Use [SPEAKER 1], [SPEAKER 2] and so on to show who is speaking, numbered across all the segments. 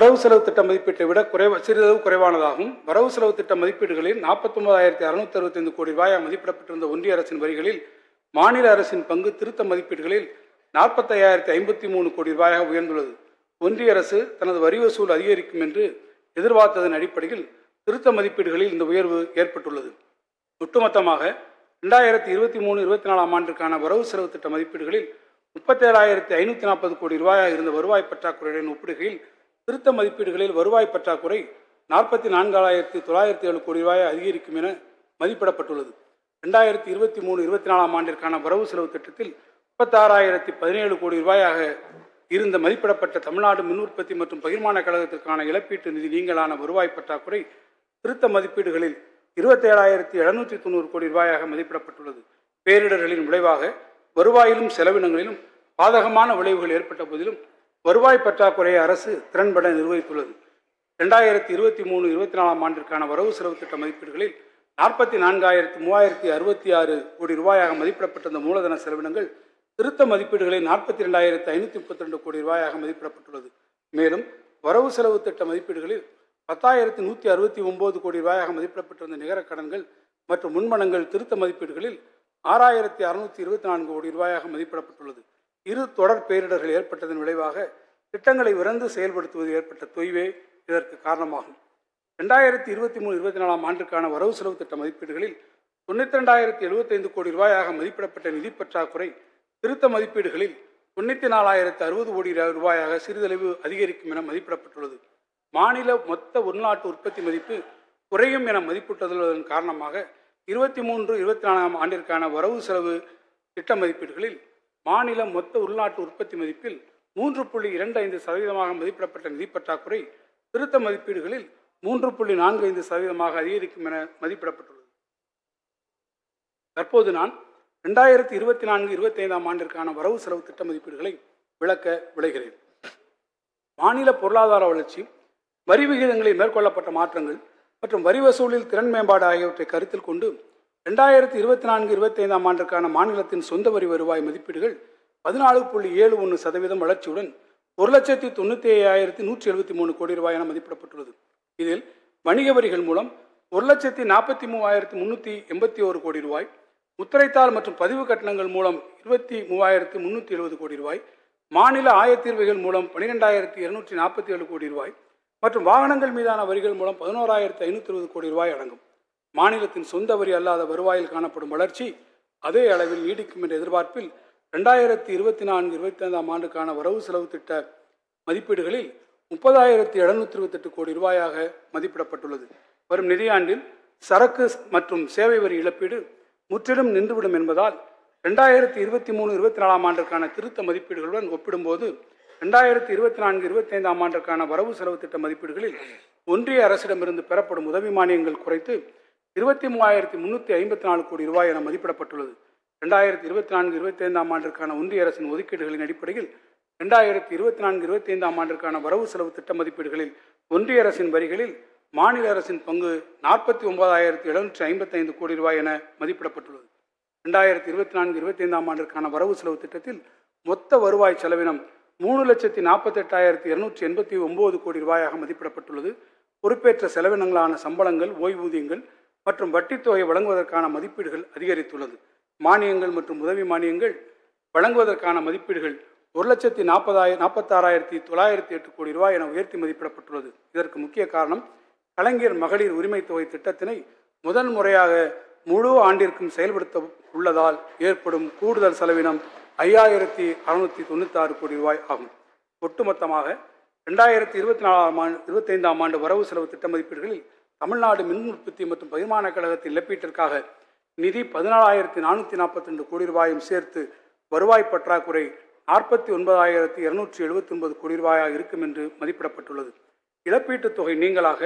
[SPEAKER 1] வரவு செலவு திட்ட மதிப்பீட்டை விட சிறிதளவு குறைவானதாகும். வரவு செலவு திட்ட மதிப்பீடுகளில் 49,665 கோடி ரூபாய் மதிப்பிடப்பட்டிருந்த ஒன்றிய அரசின் வரிகளில் மாநில அரசின் பங்கு திருத்த மதிப்பீடுகளில் 45,053 கோடி ரூபாயாக உயர்ந்துள்ளது. ஒன்றிய அரசு தனது வரி வசூல் அதிகரிக்கும் என்று எதிர்பார்த்ததன் அடிப்படையில் திருத்த மதிப்பீடுகளில் இந்த உயர்வு ஏற்பட்டுள்ளது. ஒட்டுமொத்தமாக 2023-24 ஆண்டிற்கான வரவு செலவு திட்ட மதிப்பீடுகளில் 37,540 கோடி ரூபாயாக இருந்த வருவாய் பற்றாக்குறையுடன் ஒப்பிடுகையில் திருத்த மதிப்பீடுகளில் வருவாய் பற்றாக்குறை 44,907 கோடி ரூபாய் அதிகரிக்கும் என மதிப்பிடப்பட்டுள்ளது. 2023-24 ஆண்டிற்கான வரவு செலவு திட்டத்தில் 36,017 கோடி ரூபாயாக இருந்த மதிப்பிடப்பட்ட தமிழ்நாடு மின் உற்பத்தி மற்றும் பகிர்மான கழகத்திற்கான இழப்பீட்டு நிதி நீங்கலான வருவாய் பற்றாக்குறை திருத்த மதிப்பீடுகளில் 27,790 கோடி ரூபாயாக மதிப்பிடப்பட்டுள்ளது. பேரிடர்களின் விளைவாக வருவாயிலும் செலவினங்களிலும் பாதகமான விளைவுகள் ஏற்பட்ட போதிலும் வருவாய் பற்றாக்குறையை அரசு திறன்பட நிர்வகித்துள்ளது. 2023-24 ஆண்டிற்கான வரவு செலவு திட்ட மதிப்பீடுகளில் 44,366 கோடி ரூபாயாக மதிப்பிடப்பட்டிருந்த மூலதன செலவினங்கள் திருத்த மதிப்பீடுகளில் 42,532 கோடி ரூபாயாக மதிப்பிடப்பட்டுள்ளது. மேலும் வரவு செலவு திட்ட மதிப்பீடுகளில் 10,169 கோடி ரூபாயாக மதிப்பிடப்பட்டிருந்த நிகர கடன்கள் மற்றும் முன்பணங்கள் திருத்த மதிப்பீடுகளில் 6,624 கோடி ரூபாயாக மதிப்பிடப்பட்டுள்ளது. இரு தொடர் பேரிடர்கள் ஏற்பட்டதன் விளைவாக திட்டங்களை விரைந்து செயல்படுத்துவது ஏற்பட்ட தொய்வே இதற்கு காரணமாகும். 2023-24 ஆண்டிற்கான வரவு செலவு திட்ட மதிப்பீடுகளில் 92,075 கோடி ரூபாயாக மதிப்பிடப்பட்ட நிதி பற்றாக்குறை திருத்த மதிப்பீடுகளில் 94,060 கோடி ரூபாயாக சிறிதளவு அதிகரிக்கும் என மதிப்பிடப்பட்டுள்ளது. மாநில மொத்த உள்நாட்டு உற்பத்தி மதிப்பு குறையும் என மதிப்பிட்டுள்ளதன் காரணமாக 23-24 ஆண்டிற்கான வரவு செலவு திட்ட மதிப்பீடுகளில் மாநில மொத்த உள்நாட்டு உற்பத்தி மதிப்பில் 3.25% மதிப்பிடப்பட்ட நிதி பற்றாக்குறை திருத்த மதிப்பீடுகளில் 3.45% அதிகரிக்கும் என மதிப்பிடப்பட்டுள்ளது. தற்போது நான் 2024-25 ஆண்டிற்கான வரவு செலவு திட்ட மதிப்பீடுகளை விளக்க விளைகிறேன். மாநில பொருளாதார வளர்ச்சி, வரி விகிதங்களில் மேற்கொள்ளப்பட்ட மாற்றங்கள் மற்றும் வரி வசூலில் திறன் மேம்பாடு ஆகியவற்றை கருத்தில் கொண்டு 2024-25 ஆண்டிற்கான மாநிலத்தின் சொந்த வரி வருவாய் மதிப்பீடுகள் 14.71% வளர்ச்சியுடன் 1,95,173 கோடி ரூபாய் என மதிப்பிடப்பட்டுள்ளது. இதில் வணிக வரிகள் மூலம் 1,43,381 கோடி ரூபாய், முத்திரைத்தாள் மற்றும் பதிவு கட்டணங்கள் மூலம் 23,370 கோடி ரூபாய், மாநில ஆயத்தீர்வைகள் மூலம் 12,247 கோடி ரூபாய் மற்றும் வாகனங்கள் மீதான வரிகள் மூலம் 11,520 கோடி ரூபாய் அடங்கும். மாநிலத்தின் சொந்த வரி அல்லாத வருவாயில் காணப்படும் வளர்ச்சி அதே அளவில் நீடிக்கும் என்ற எதிர்பார்ப்பில் 2024-25 ஆண்டுக்கான வரவு செலவு திட்ட மதிப்பீடுகளில் 30,728 கோடி ரூபாயாக மதிப்பிடப்பட்டுள்ளது. வரும் நிதியாண்டில் சரக்கு மற்றும் சேவை வரி இழப்பீடு முற்றிலும் நின்றுவிடும் என்பதால் 2023-24 ஆண்டிற்கான திருத்த மதிப்பீடுகளுடன் ஒப்பிடும்போது 2024-25 ஆண்டிற்கான வரவு செலவு திட்ட மதிப்பீடுகளில் ஒன்றிய அரசிடமிருந்து பெறப்படும் உதவி மானியங்கள் குறைத்து 23,354 கோடி ரூபாய் என மதிப்பிடப்பட்டுள்ளது. 2024-25 ஆண்டிற்கான ஒன்றிய அரசின் ஒதுக்கீடுகளின் அடிப்படையில் 2024-25 ஆண்டிற்கான வரவு செலவு திட்ட மதிப்பீடுகளில் ஒன்றிய அரசின் வரிகளில் மாநில அரசின் பங்கு 49,755 கோடி ரூபாய் என மதிப்பிடப்பட்டுள்ளது. 2024-25 ஆண்டிற்கான வரவு செலவு திட்டத்தில் மொத்த வருவாய் செலவினம் 3,48,289 கோடி ரூபாயாக மதிப்பிடப்பட்டுள்ளது. பொறுப்பேற்ற செலவினங்களான சம்பளங்கள், ஓய்வூதியங்கள் மற்றும் வட்டித்தொகை வழங்குவதற்கான மதிப்பீடுகள் அதிகரித்துள்ளது. மானியங்கள் மற்றும் உதவி மானியங்கள் வழங்குவதற்கான மதிப்பீடுகள் 1,46,908 கோடி ரூபாய் என உயர்த்தி மதிப்பிடப்பட்டுள்ளது. இதற்கு முக்கிய காரணம் கலைஞர் மகளிர் உரிமை தொகை திட்டத்தினை முதல் முறையாக முழு ஆண்டிற்கும் செயல்படுத்த உள்ளதால் ஏற்படும் கூடுதல் செலவினம் 5,696 கோடி ரூபாய் ஆகும். ஒட்டுமொத்தமாக 2024-25 ஆண்டு வரவு செலவு திட்ட மதிப்பீடுகளில் தமிழ்நாடு மின் உற்பத்தி மற்றும் பகிர்மான கழகத்தின் இழப்பீட்டிற்காக நிதி 14,442 கோடி ரூபாயும் சேர்த்து வருவாய் பற்றாக்குறை 49,279 கோடி ரூபாயாக இருக்கும் என்று மதிப்பிடப்பட்டுள்ளது. இழப்பீட்டுத் தொகை நீங்களாக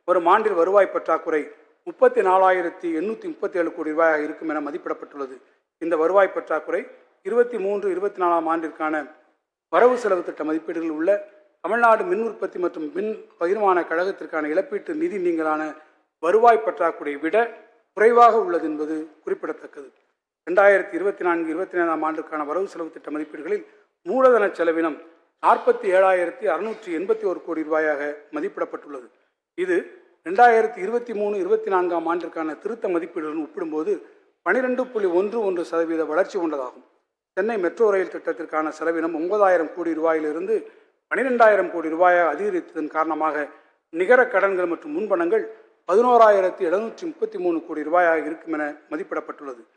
[SPEAKER 1] வரும் ஆண்டில் வருவாய் பற்றாக்குறை 34,837 கோடி ரூபாயாக இருக்கும் என மதிப்பிடப்பட்டுள்ளது. இந்த வருவாய் பற்றாக்குறை 23-24 ஆண்டிற்கான வரவு செலவு திட்ட மதிப்பீடுகளில் உள்ள தமிழ்நாடு மின் உற்பத்தி மற்றும் மின் பகிர்மான கழகத்திற்கான இழப்பீட்டு நிதி நீங்களான வருவாய் பற்றாக்குறை விட குறைவாக உள்ளது என்பது குறிப்பிடத்தக்கது. 2024-25 ஆண்டுக்கான வரவு செலவு திட்ட மதிப்பீடுகளில் மூலதன செலவினம் 47,681 கோடி ரூபாயாக மதிப்பிடப்பட்டுள்ளது. இது 2023-24 ஆண்டிற்கான திருத்த மதிப்பீடுடன் ஒப்பிடும்போது 12.11% வளர்ச்சி கொண்டதாகும். சென்னை மெட்ரோ ரயில் திட்டத்திற்கான செலவினம் 9,000 கோடி ரூபாயிலிருந்து 12,000 கோடி ரூபாயாக அதிகரித்ததன் காரணமாக நிகர கடன்கள் மற்றும் முன்பணங்கள் 11,733 கோடி ரூபாயாக இருக்கும் என மதிப்பிடப்பட்டுள்ளது.